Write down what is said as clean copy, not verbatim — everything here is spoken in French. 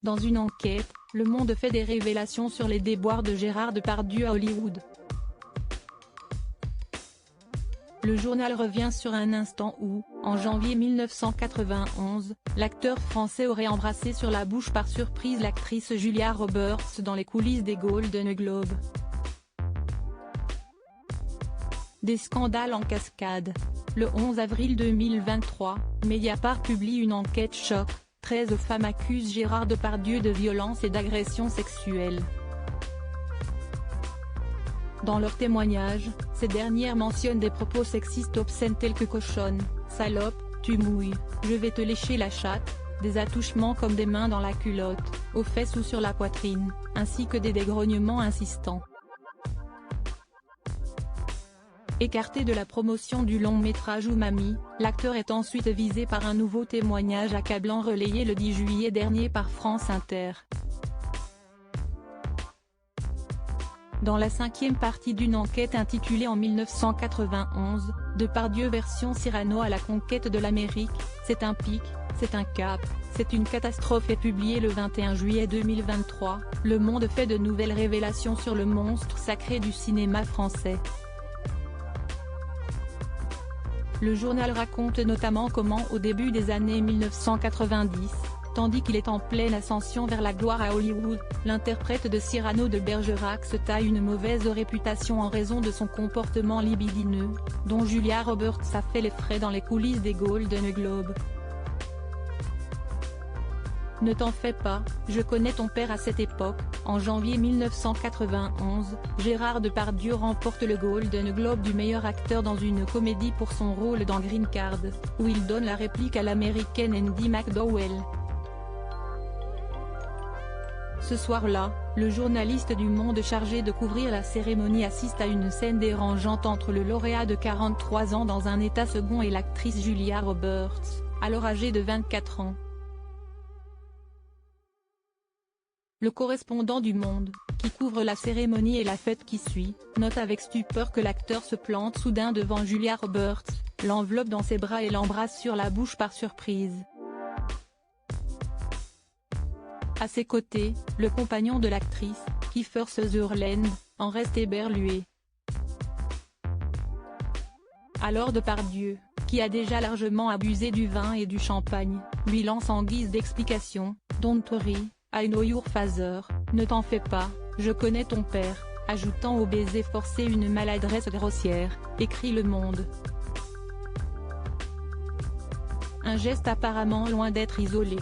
Dans une enquête, Le Monde fait des révélations sur les déboires de Gérard Depardieu à Hollywood. Le journal revient sur un instant où, en janvier 1991, l'acteur français aurait embrassé sur la bouche par surprise l'actrice Julia Roberts dans les coulisses des Golden Globes. Des scandales en cascade. Le 11 avril 2023, Mediapart publie une enquête choc. 13 femmes accusent Gérard Depardieu de violence et d'agression sexuelle. Dans leurs témoignages, ces dernières mentionnent des propos sexistes obscènes tels que cochonne, salope, tu mouilles, je vais te lécher la chatte, des attouchements comme des mains dans la culotte, aux fesses ou sur la poitrine, ainsi que des dégrognements insistants. Écarté de la promotion du long métrage Umami, l'acteur est ensuite visé par un nouveau témoignage accablant relayé le 10 juillet dernier par France Inter. Dans la 5e partie d'une enquête intitulée en 1991, Depardieu version Cyrano à la conquête de l'Amérique, c'est un pic, c'est un cap, c'est une catastrophe est publié le 21 juillet 2023, Le Monde fait de nouvelles révélations sur le monstre sacré du cinéma français. Le journal raconte notamment comment au début des années 1990, tandis qu'il est en pleine ascension vers la gloire à Hollywood, l'interprète de Cyrano de Bergerac se taille une mauvaise réputation en raison de son comportement libidineux, dont Julia Roberts a fait les frais dans les coulisses des Golden Globes. Ne t'en fais pas, je connais ton père. À cette époque, en janvier 1991, Gérard Depardieu remporte le Golden Globe du meilleur acteur dans une comédie pour son rôle dans Green Card, où il donne la réplique à l'américaine Andie McDowell. Ce soir-là, le journaliste du Monde chargé de couvrir la cérémonie assiste à une scène dérangeante entre le lauréat de 43 ans dans un état second et l'actrice Julia Roberts, alors âgée de 24 ans. Le correspondant du Monde, qui couvre la cérémonie et la fête qui suit, note avec stupeur que l'acteur se plante soudain devant Julia Roberts, l'enveloppe dans ses bras et l'embrasse sur la bouche par surprise. À ses côtés, le compagnon de l'actrice, Kiefer Sutherland, en reste éberlué. Alors Depardieu, qui a déjà largement abusé du vin et du champagne, lui lance en guise d'explication, « Don't worry, I know your father, ne t'en fais pas, je connais ton père », ajoutant au baiser forcé une maladresse grossière, écrit Le Monde. Un geste apparemment loin d'être isolé.